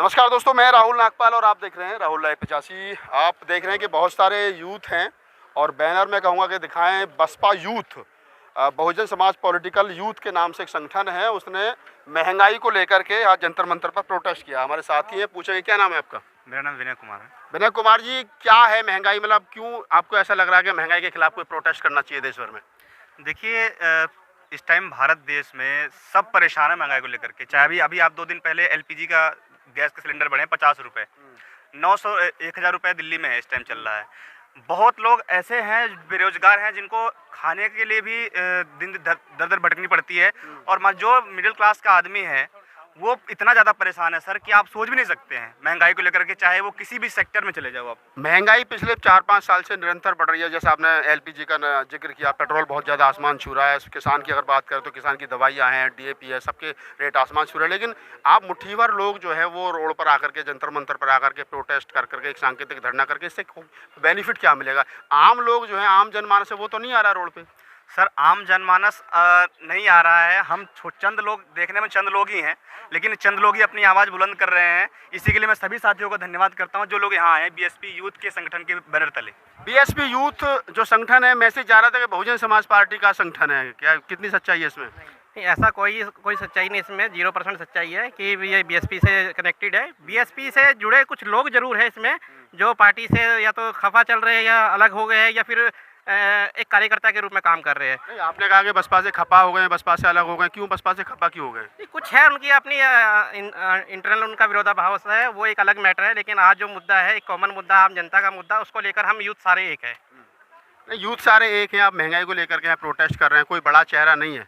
नमस्कार दोस्तों, मैं राहुल नागपाल और आप देख रहे हैं राहुल लाइव 85। आप देख रहे हैं कि बहुत सारे यूथ हैं और बैनर में कहूँगा कि दिखाएं Baspa youth. Bahujan Samaj political youth के नाम से एक संगठन है, उसने महंगाई को लेकर के आज जंतर मंतर पर प्रोटेस्ट किया। हमारे साथी हैं, पूछेंगे क्या नाम है आपका? मेरा नाम विनय कुमार है। विनय कुमार जी, क्या है महंगाई? मतलब क्यों आपको ऐसा लग रहा है कि महंगाई के खिलाफ कोई प्रोटेस्ट करना चाहिए देश भर में? देखिए, इस टाइम भारत देश में सब परेशान है महंगाई को लेकर के। चाहे अभी आप 2 दिन पहले एलपीजी का गैस के सिलेंडर बढ़े 50 रुपये, 900 1000 रुपये दिल्ली में है, इस टाइम चल रहा है। बहुत लोग ऐसे हैं बेरोजगार हैं जिनको खाने के लिए भी दिन दर दर भटकनी पड़ती है। और जो मिडिल क्लास का आदमी है वो इतना ज़्यादा परेशान है सर कि आप सोच भी नहीं सकते हैं महंगाई को लेकर के, चाहे वो किसी भी सेक्टर में चले जाओ आप। महंगाई पिछले 4-5 साल से निरंतर बढ़ रही है। जैसे आपने एलपीजी का जिक्र किया, पेट्रोल बहुत ज़्यादा आसमान छू रहा है। किसान की अगर बात करें तो किसान की दवाइयाँ हैं, डीएपी है, सबके रेट आसमान छू रहे हैं। लेकिन आप मुट्ठी भर लोग जो है वो रोड पर आकर के, जंतर मंतर पर आकर के प्रोटेस्ट कर करके, एक सांकेतिक धरना करके, इससे बेनिफिट क्या मिलेगा? आम लोग जो है, आम जनमानस है, वो तो नहीं आ रहा रोड पे। सर, आम जनमानस नहीं आ रहा है। हम चंद लोग, देखने में चंद लोग ही हैं, लेकिन चंद लोग ही अपनी आवाज़ बुलंद कर रहे हैं। इसी के लिए मैं सभी साथियों को धन्यवाद करता हूं जो लोग यहाँ आए बीएसपी यूथ के संगठन के बैनर तले। बीएसपी यूथ जो संगठन है, मैसेज जा रहा था कि बहुजन समाज पार्टी का संगठन है, क्या कितनी सच्चाई है इसमें? नहीं, ऐसा कोई सच्चाई नहीं इसमें। 0% सच्चाई है कि ये बीएसपी से कनेक्टेड है। बीएसपी से जुड़े कुछ लोग जरूर है इसमें, जो पार्टी से या तो खफा चल रहे हैं या अलग हो गए हैं या फिर एक कार्यकर्ता के रूप में काम कर रहे हैं। नहीं, आपने कहा कि बसपा से खपा हो गए, बसपा से अलग हो गए, क्यों बसपा से खपा क्यों हो गए? कुछ है उनकी अपनी इंटरनल उनका विरोधाभास है, वो एक अलग मैटर है। लेकिन आज जो मुद्दा है, एक कॉमन मुद्दा, आम जनता का मुद्दा, उसको लेकर हम यूथ सारे एक है। नहीं, यूथ सारे एक हैं। आप महंगाई को लेकर के यहाँ प्रोटेस्ट कर रहे हैं, कोई बड़ा चेहरा नहीं है।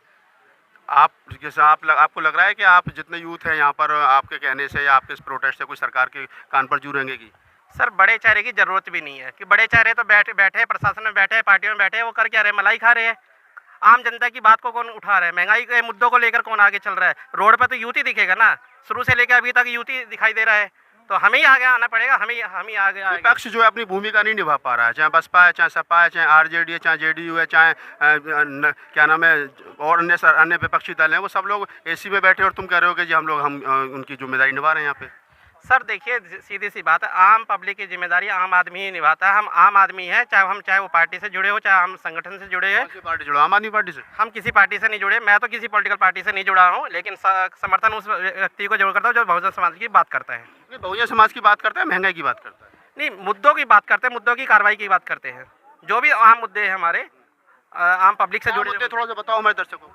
आपको लग रहा है कि आप जितने यूथ हैं यहाँ पर, आपके कहने से या आपके इस प्रोटेस्ट से कोई सरकार के कान पर जू रेंगेगी? सर, बड़े चेहरे की जरूरत भी नहीं है कि बड़े चेहरे तो बैठे प्रशासन में बैठे, पार्टियों में बैठे, वो कर क्या रहे, मलाई खा रहे हैं। आम जनता की बात को कौन उठा रहा है? महंगाई के मुद्दों को लेकर कौन आगे चल रहा है? रोड पे तो यूथ ही दिखेगा ना, शुरू से लेकर अभी तक यूथ ही दिखाई दे रहा है। तो हमें ही आगे आना पड़ेगा, हमें ही आगे। विपक्ष जो है अपनी भूमिका नहीं निभा पा रहा है, चाहे बसपा है, चाहे सपा है, चाहे आरजेडी है, चाहे जेडीयू है, चाहे क्या नाम है, और अन्य विपक्षी दल हैं, वो सब लोग एसी में बैठे और तुम कह रहे हो कि जी हम उनकी जिम्मेदारी निभा रहे हैं यहाँ पे। सर देखिए, सीधी सी बात है, आम पब्लिक की जिम्मेदारी आम आदमी ही निभाता है। हम आम आदमी हैं, चाहे वो पार्टी से जुड़े हो, चाहे हम संगठन से जुड़े हैं। पार्टी जुड़ो? आम आदमी पार्टी से? हम किसी पार्टी से नहीं जुड़े। मैं तो किसी पॉलिटिकल पार्टी से नहीं जुड़ा हूँ, लेकिन समर्थन उस व्यक्ति को जरूर करता हूँ जो बहुजन समाज की बात करता है। बहुजन समाज की बात करता है, महंगाई की बात करता है? नहीं, मुद्दों की बात करते हैं, मुद्दों की कार्रवाई की बात करते हैं। जो भी आम मुद्दे हैं हमारे, आम पब्लिक से जुड़े मुद्दे थोड़ा सा बताओ हमारे दर्शकों को।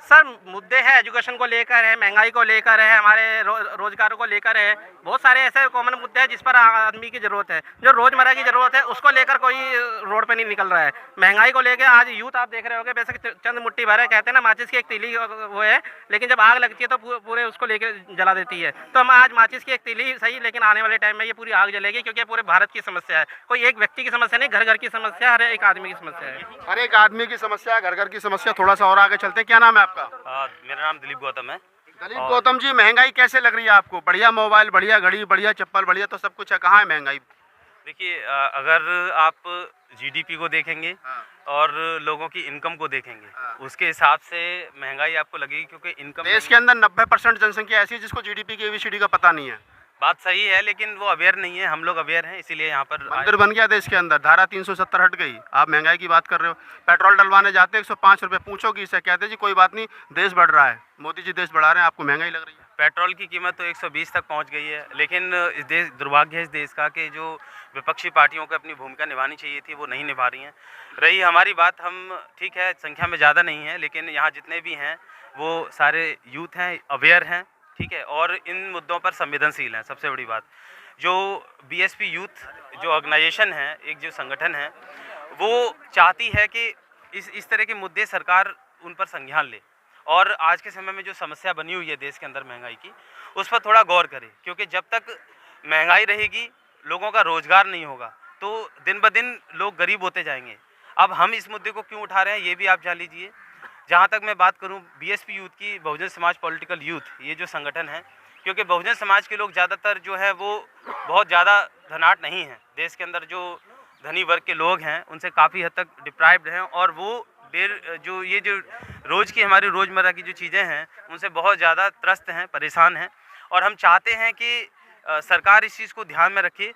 सर, मुद्दे हैं, एजुकेशन को लेकर है, महंगाई को लेकर है, हमारे रोजगारों को लेकर है। बहुत सारे ऐसे कॉमन मुद्दे हैं जिस पर आदमी की जरूरत है, जो रोजमर्रा की जरूरत है, उसको लेकर कोई रोड पे नहीं निकल रहा है। महंगाई को लेकर आज यूथ आप देख रहे होंगे, वैसे चंद मुट्ठी भर है, कहते हैं ना माचिस की एक तीली वो है, लेकिन जब आग लगती है तो पूरे उसको लेकर जला देती है। तो हम आज माचिस की एक तीली सही, लेकिन आने वाले टाइम में ये पूरी आग जलेगी, क्योंकि पूरे भारत की समस्या है। कोई एक व्यक्ति की समस्या नहीं, घर घर की समस्या, हर एक आदमी की समस्या है। हर एक आदमी की समस्या, घर घर की समस्या। थोड़ा सा और आगे चलते हैं, क्या नाम है आपका? मेरा नाम दिलीप गौतम है। दिलीप गौतम जी, महंगाई कैसे लग रही है आपको? बढ़िया मोबाइल, बढ़िया घड़ी, बढ़िया चप्पल, बढ़िया तो सब कुछ है, कहाँ है महंगाई? देखिए, अगर आप जीडीपी को देखेंगे और लोगों की इनकम को देखेंगे, उसके हिसाब से महंगाई आपको लगेगी, क्योंकि इनकम देश के अंदर 90% जनसंख्या ऐसी है जिसको जीडीपी की एबीसीडी का पता नहीं है। बात सही है, लेकिन वो अवेयर नहीं है। हम लोग अवेयर हैं, इसीलिए यहाँ पर मंदिर बन गया देश के अंदर। धारा 370 हट गई, आप महंगाई की बात कर रहे हो। पेट्रोल डलवाने जाते 105 रुपये, पूछोगे इसे, कहते जी कोई बात नहीं, देश बढ़ रहा है, मोदी जी देश बढ़ा रहे हैं, आपको महंगाई लग रही है। पेट्रोल की कीमत तो 120 तक पहुंच गई है, लेकिन इस देश, दुर्भाग्य है इस देश का कि जो विपक्षी पार्टियों को अपनी भूमिका निभानी चाहिए थी वो नहीं निभा रही हैं। रही हमारी बात, हम ठीक है संख्या में ज़्यादा नहीं है, लेकिन यहाँ जितने भी हैं वो सारे यूथ हैं, अवेयर हैं, ठीक है, और इन मुद्दों पर संवेदनशील हैं। सबसे बड़ी बात, जो बीएसपी यूथ जो ऑर्गेनाइजेशन है, एक जो संगठन है, वो चाहती है कि इस तरह के मुद्दे सरकार उन पर संज्ञान ले, और आज के समय में जो समस्या बनी हुई है देश के अंदर महंगाई की, उस पर थोड़ा गौर करे। क्योंकि जब तक महंगाई रहेगी, लोगों का रोजगार नहीं होगा, तो दिन ब दिन लोग गरीब होते जाएंगे। अब हम इस मुद्दे को क्यों उठा रहे हैं ये भी आप जान लीजिए। जहाँ तक मैं बात करूँ बीएसपी यूथ की, बहुजन समाज पॉलिटिकल यूथ, ये जो संगठन है, क्योंकि बहुजन समाज के लोग ज़्यादातर जो है वो बहुत ज़्यादा धनाढ़ नहीं हैं। देश के अंदर जो धनी वर्ग के लोग हैं उनसे काफ़ी हद तक डिप्राइव्ड हैं, और वो जो रोज़ की हमारी रोज़मर्रा की जो चीज़ें हैं उनसे बहुत ज़्यादा त्रस्त हैं, परेशान हैं। और हम चाहते हैं कि सरकार इस चीज़ को ध्यान में रखे,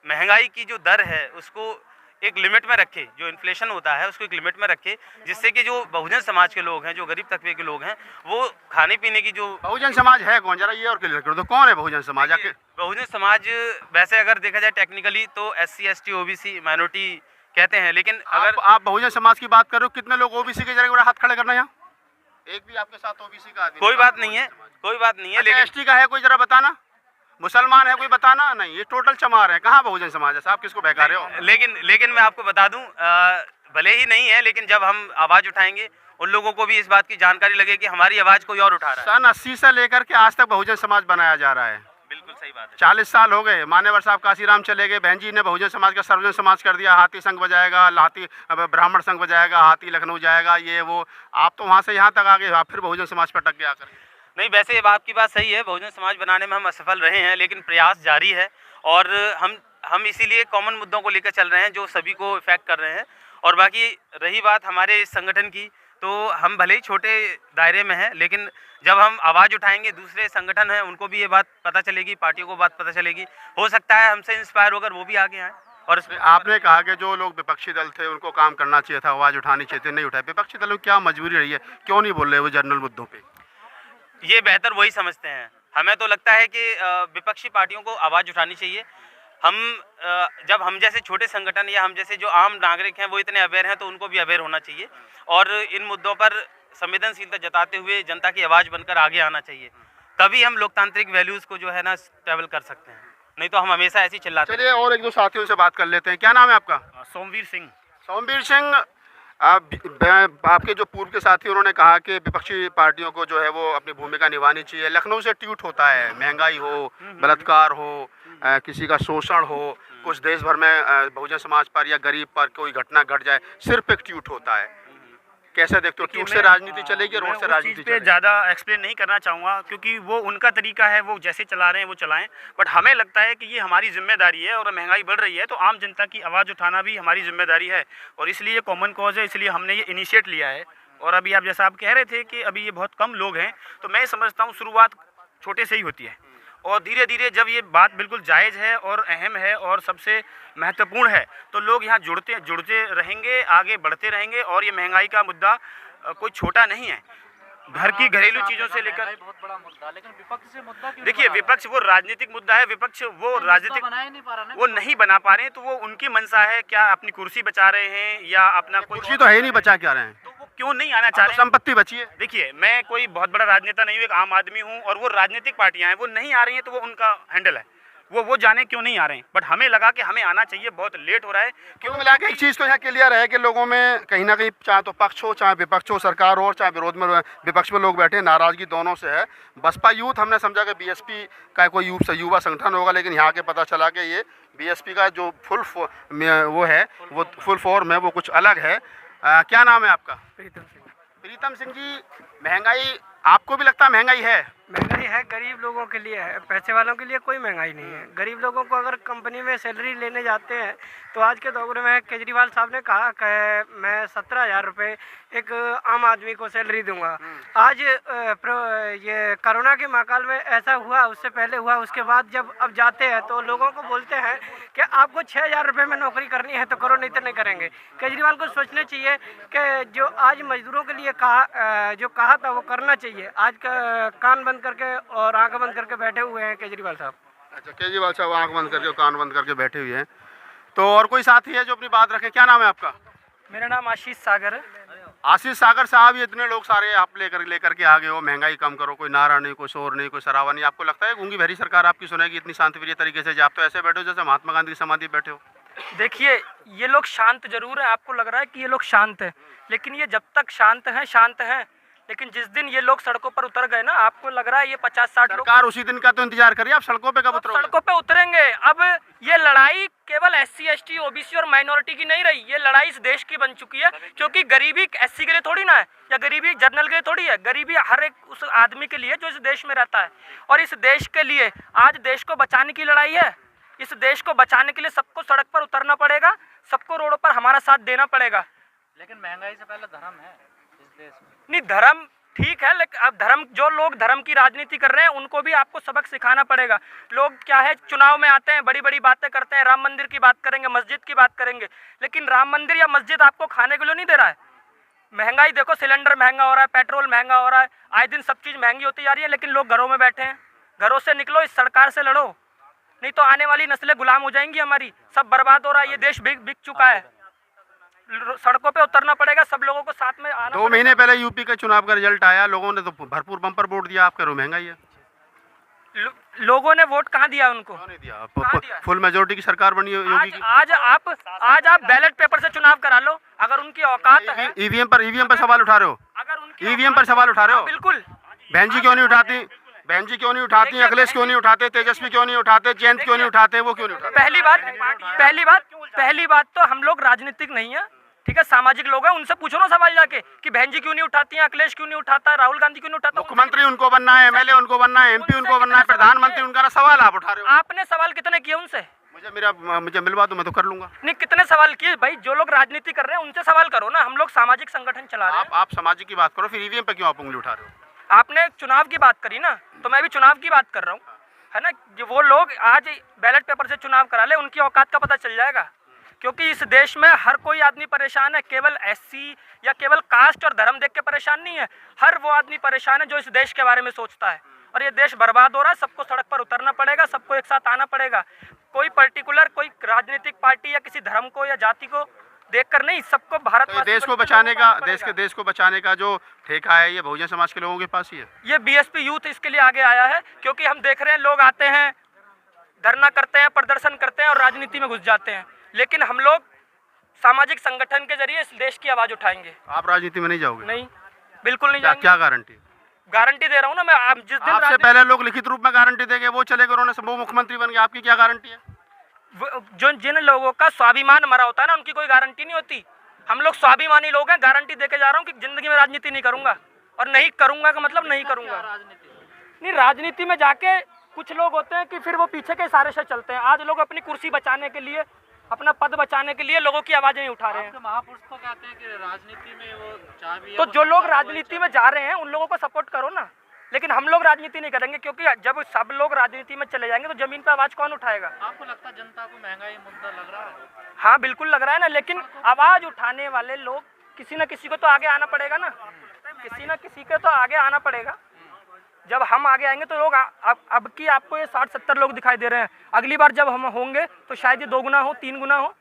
महंगाई की जो दर है उसको एक लिमिट में रखे, जो इन्फ्लेशन होता है उसको एक लिमिट में रखे, जिससे कि जो बहुजन समाज के लोग हैं, जो गरीब तबके के लोग हैं, वो खाने पीने की जो बहुजन समाज है कौन, जरा ये और क्लियर कर दो, कौन है बहुजन समाज? आके बहुजन समाज वैसे अगर देखा जाए टेक्निकली तो SC ST OBC माइनॉरिटी कहते हैं, लेकिन अगर आप बहुजन समाज की बात कर रहे हो, कितने लोग ओबीसी के, जरा हाथ खड़े करना यहाँ, एक भी आपके साथ ओबीसी का आदमी? कोई बात नहीं है, कोई बात नहीं है, अच्छा, लेकिन एसटी का है कोई, जरा बताना, मुसलमान है कोई, बताना। नहीं, ये टोटल चमार है, कहाँ बहुजन समाज है साहब, किसको बहका रहे हो? लेकिन मैं आपको बता दूं, भले ही नहीं है, लेकिन जब हम आवाज़ उठाएंगे उन लोगों को भी इस बात की जानकारी लगे कि हमारी आवाज़ कोई और उठा रहा है। सन 80 से लेकर के आज तक बहुजन समाज बनाया जा रहा है। बिल्कुल सही बात है। 40 साल हो गए, मान्यवर साहब काशीराम चले गए, बहन जी ने बहुजन समाज का सर्वजन समाज कर दिया, हाथी संघ बजाएगा, हाथी ब्राह्मण संघ बजाएगा, हाथी लखनऊ जाएगा, ये वो, आप तो वहाँ से यहाँ तक आ गए, आप फिर बहुजन समाज पर टक गए आकर। नहीं, वैसे ये आपकी बात सही है, बहुजन समाज बनाने में हम असफल रहे हैं, लेकिन प्रयास जारी है और हम इसीलिए कॉमन मुद्दों को लेकर चल रहे हैं जो सभी को इफेक्ट कर रहे हैं। और बाकी रही बात हमारे इस संगठन की, तो हम भले ही छोटे दायरे में हैं, लेकिन जब हम आवाज़ उठाएंगे दूसरे संगठन हैं उनको भी ये बात पता चलेगी, पार्टियों को बात पता चलेगी, हो सकता है हमसे इंस्पायर होकर वो भी आगे आएँ। और आपने कहा कि जो लोग विपक्षी दल थे उनको काम करना चाहिए था, आवाज़ उठानी चाहिए थी, नहीं उठाए, विपक्षी दलों की क्या मजबूरी रही है, क्यों नहीं बोल रहे वो जनरल मुद्दों पर? ये बेहतर वही समझते हैं। हमें तो लगता है कि विपक्षी पार्टियों को आवाज़ उठानी चाहिए। जब हम जैसे छोटे संगठन या हम जैसे जो आम नागरिक हैं वो इतने अवेयर हैं, तो उनको भी अवेयर होना चाहिए और इन मुद्दों पर संवेदनशीलता जताते हुए जनता की आवाज़ बनकर आगे आना चाहिए। तभी हम लोकतांत्रिक वैल्यूज़ को जो है ना ट्रैवल कर सकते हैं, नहीं तो हम हमेशा ऐसे ही चिल्लाते चलिए और एक दो साथियों से बात कर लेते हैं। क्या नाम है आपका? सोमवीर सिंह। सोमवीर सिंह, आपके जो पूर्व के साथी उन्होंने कहा कि विपक्षी पार्टियों को जो है वो अपनी भूमिका निभानी चाहिए, लखनऊ से ट्वीट होता है, महंगाई हो, बलात्कार हो, किसी का शोषण हो, कुछ देश भर में बहुजन समाज पर या गरीब पर कोई घटना घट जाए, सिर्फ एक ट्वीट होता है, कैसे देखते हो? ट्वीट से राजनीति चलेगी, रोड से राजनीति चलेगी? ज़्यादा एक्सप्लेन नहीं करना चाहूँगा क्योंकि वो उनका तरीका है, वो जैसे चला रहे हैं वो चलाएं, बट हमें लगता है कि ये हमारी जिम्मेदारी है और महंगाई बढ़ रही है तो आम जनता की आवाज़ उठाना भी हमारी जिम्मेदारी है और इसलिए ये कॉमन कॉज है, इसलिए हमने ये इनिशिएट लिया है। और अभी आप जैसा आप कह रहे थे कि अभी ये बहुत कम लोग हैं, तो मैं समझता हूँ शुरुआत छोटे से ही होती है और धीरे धीरे जब ये बात बिल्कुल जायज़ है और अहम है और सबसे महत्वपूर्ण है तो लोग यहाँ जुड़ते रहेंगे, आगे बढ़ते रहेंगे। और ये महंगाई का मुद्दा कोई छोटा नहीं है, घर की घरेलू चीज़ों से लेकर बहुत बड़ा मुद्दा, लेकिन विपक्ष से मुद्दा क्यों देखिए, विपक्ष वो राजनीतिक मुद्दा है, विपक्ष वो राजनीतिक वो नहीं बना पा रहे हैं, तो वो उनकी मंशा है, क्या अपनी कुर्सी बचा रहे हैं या अपना कोई कुर्सी तो है ही नहीं, बचा क्या रहे हैं, तो वो क्यों नहीं आना चाह रहे हैं? संपत्ति बची है। देखिए, मैं कोई बहुत बड़ा राजनेता नहीं हूँ, एक आम आदमी हूँ और वो राजनीतिक पार्टियां हैं, वो नहीं आ रही हैं तो वो उनका हैंडल है, वो जाने क्यों नहीं आ रहे हैं, बट हमें लगा कि हमें आना चाहिए, बहुत लेट हो रहा है। क्यों मिला के एक चीज़ तो यहाँ क्लियर है कि लोगों में कहीं ना कहीं, चाहे तो पक्ष हो चाहे विपक्ष हो, सरकार हो, चाहे विरोध में विपक्ष में लोग बैठे, नाराजगी दोनों से है। बसपा यूथ हमने समझा कि बीएसपी का कोई युवा संगठन होगा, लेकिन यहाँ के पता चला कि ये बीएसपी का जो फुल फॉर्म है वो कुछ अलग है। क्या नाम है आपका? प्रीतम सिंह जी, महंगाई आपको भी लगता है महंगाई है? महंगाई है, गरीब लोगों के लिए है, पैसे वालों के लिए कोई महंगाई नहीं है। गरीब लोगों को अगर कंपनी में सैलरी लेने जाते हैं तो आज के दौर में केजरीवाल साहब ने कहा कि मैं 17,000 रुपये एक आम आदमी को सैलरी दूंगा। आज ये कोरोना के महाकाल में ऐसा हुआ, उससे पहले हुआ, उसके बाद जब अब जाते हैं तो लोगों को बोलते हैं कि आपको 6,000 रुपये में नौकरी करनी है तो करो, नहीं तो नहीं करेंगे। केजरीवाल को सोचना चाहिए कि जो आज मजदूरों के लिए कहा था वो करना चाहिए। आज का कान बंद करके और आंख बंद करके बैठे हुए हैं केजरीवाल साहब। अच्छा, केजरीवाल साहब आंख बंद करके कान बंद करके बैठे हुए हैं। तो और कोई साथी है जो अपनी बात रखे? क्या नाम है आपका? मेरा नाम आशीष सागर है। आशीष सागर साहब, ये इतने लोग सारे आप लेकर के आगे हो, महंगाई कम करो, कोई नारा नहीं, कोई शोर नहीं, कोई सरावा नहीं, आपको लगता है गूंगी भरी सरकार आपकी सुनेगी इतनी शांतिप्रिय तरीके से? आप तो ऐसे बैठे हो जैसे महात्मा गांधी की समाधि बैठे हो। देखिए, ये लोग शांत जरूर है, आपको लग रहा है कि ये लोग शांत है, लेकिन ये जब तक शांत है, लेकिन जिस दिन ये लोग सड़कों पर उतर गए ना, आपको लग रहा है ये 50-60 लोग सरकार उसी दिन का तो इंतजार करिए, आप सड़कों पे कब उतरोगे? सड़कों पे उतरेंगे। अब ये लड़ाई केवल SC ST OBC और माइनॉरिटी की नहीं रही, ये लड़ाई इस देश की बन चुकी है, क्योंकि गरीबी SC के लिए थोड़ी ना है या गरीबी जनरल के लिए थोड़ी है, गरीबी हर एक उस आदमी के लिए जो इस देश में रहता है। और इस देश के लिए आज देश को बचाने की लड़ाई है। इस देश को बचाने के लिए सबको सड़क पर उतरना पड़ेगा, सबको रोडों पर हमारा साथ देना पड़ेगा। लेकिन महंगाई से पहले धर्म है इस देश में। नहीं, धर्म ठीक है, लेकिन अब जो लोग धर्म की राजनीति कर रहे हैं उनको भी आपको सबक सिखाना पड़ेगा। लोग क्या है, चुनाव में आते हैं, बड़ी बड़ी बातें करते हैं, राम मंदिर की बात करेंगे, मस्जिद की बात करेंगे, लेकिन राम मंदिर या मस्जिद आपको खाने के लिए नहीं दे रहा है। महंगाई देखो, सिलेंडर महंगा हो रहा है, पेट्रोल महंगा हो रहा है, आए दिन सब चीज़ महंगी होती जा रही है, लेकिन लोग घरों में बैठे हैं। घरों से निकलो, इस सरकार से लड़ो, नहीं तो आने वाली नस्लें गुलाम हो जाएंगी हमारी। सब बर्बाद हो रहा है, ये देश बिक चुका है, सड़कों पे उतरना पड़ेगा, सब लोगों को साथ में आना। 2 महीने पहले यूपी का चुनाव का रिजल्ट आया, लोगों ने तो भरपूर बम्पर वोट दिया, आप कह रहे हो महंगाई है। लोगों ने वोट कहाँ दिया उनको? क्यों नहीं दिया? फुल मेजोरिटी की सरकार बनी योगी की। आज आप बैलेट पेपर से चुनाव करा लो, अगर उनकी औकात है। ईवीएम पर सवाल उठा रहे हो, अगर उनकी ईवीएम पर सवाल उठा रहे हो। बिल्कुल। बहन जी क्यों नहीं उठाती? बहन जी क्यों नहीं उठाती? अखिलेश क्यों नहीं उठाते? तेजस्वी क्यों नहीं उठाते? जयंत क्यों नहीं उठाते? वो क्यों नहीं उठाते? पहली बात तो हम लोग राजनीतिक नहीं है, ठीक है, सामाजिक लोग हैं। उनसे पूछो ना सवाल जाके कि बहन जी क्यों नहीं उठाती हैं, अखिलेश क्यों नहीं उठाता है, राहुल गांधी क्यों नहीं उठाता। मुख्यमंत्री उनको बनना है, एमएलए उनको बनना है, एमपी उनको बनना है, प्रधानमंत्री उनका ना सवाल आप उठा रहे हो। आपने सवाल कितने किए उनसे? मुझे मिलवा दो, मैं तो कर लूंगा। नहीं, कितने सवाल किए भाई? जो लोग राजनीति कर रहे हैं उनसे सवाल करो ना। हम लोग सामाजिक संगठन चला रहे हैं। आप सामाजिक की बात करो, फिर ईवीएम पे क्यों आप उंगली उठा रहे हो? आपने चुनाव की बात करी ना, तो मैं भी चुनाव की बात कर रहा हूँ, है ना। वो लोग आज बैलेट पेपर से चुनाव करा ले, उनकी औकात का पता चल जाएगा। क्योंकि इस देश में हर कोई आदमी परेशान है, केवल एससी या केवल कास्ट और धर्म देख के परेशान नहीं है। हर वो आदमी परेशान है जो इस देश के बारे में सोचता है। और ये देश बर्बाद हो रहा है, सबको सड़क पर उतरना पड़ेगा, सबको एक साथ आना पड़ेगा। कोई पर्टिकुलर कोई राजनीतिक पार्टी या किसी धर्म को या जाति को देखकर नहीं, सबको भारत तो देश को बचाने का देश को बचाने का जो ठेका है, ये बहुजन समाज के लोगों के पास ही है। ये बीएसपी यूथ इसके लिए आगे आया है, क्योंकि हम देख रहे हैं लोग आते हैं, धरना करते हैं, प्रदर्शन करते हैं और राजनीति में घुस जाते हैं। लेकिन हम लोग सामाजिक संगठन के जरिए इस देश की आवाज उठाएंगे। आप राजनीति में नहीं जाओगे? नहीं, बिल्कुल नहीं जाएंगे। क्या गारंटी? गारंटी दे रहा हूँ ना मैं। आप जिस दिन आपसे पहले लोग लिखित रूप में गारंटी देंगे, वो चले गए, उन्होंने वो मुख्यमंत्री बन गए, आपकी क्या गारंटी है? जिन लोगों का स्वाभिमान मरा होता है ना, उनकी कोई गारंटी नहीं होती। हम लोग स्वाभिमानी लोग हैं, गारंटी देके जा रहा हूँ कि जिंदगी में राजनीति नहीं करूंगा। और नहीं करूंगा का मतलब नहीं करूंगा। नहीं, राजनीति में जाके कुछ लोग होते हैं कि फिर वो पीछे के इशारे से चलते हैं। आज लोग अपनी कुर्सी बचाने के लिए, अपना पद बचाने के लिए लोगों की आवाजें नहीं उठा रहे हैं। महापुरुष तो कहते हैं कि राजनीति में वो चाबी है, तो जो लोग राजनीति में जा रहे हैं उन लोगों को सपोर्ट करो ना। लेकिन हम लोग राजनीति नहीं करेंगे, क्योंकि जब सब लोग राजनीति में चले जाएंगे तो जमीन पे आवाज कौन उठाएगा? आपको लगता है जनता को महंगाई मुद्दा लग रहा है? हाँ, बिल्कुल लग रहा है ना। लेकिन आवाज उठाने वाले लोग, किसी न किसी को तो आगे आना पड़ेगा ना। किसी न किसी को तो आगे आना पड़ेगा। जब हम आगे आएंगे तो लोग अब की आपको ये 60-70 लोग दिखाई दे रहे हैं, अगली बार जब हम होंगे तो शायद ये 2 गुना हो, 3 गुना हो,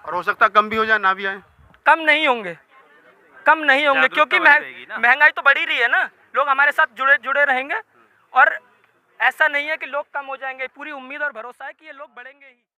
और हो सकता है कम भी हो जाए, ना भी आए। कम नहीं होंगे, क्योंकि महंगाई तो बढ़ी रही है ना। लोग हमारे साथ जुड़े रहेंगे और ऐसा नहीं है कि लोग कम हो जाएंगे। पूरी उम्मीद और भरोसा है कि ये लोग बढ़ेंगे ही।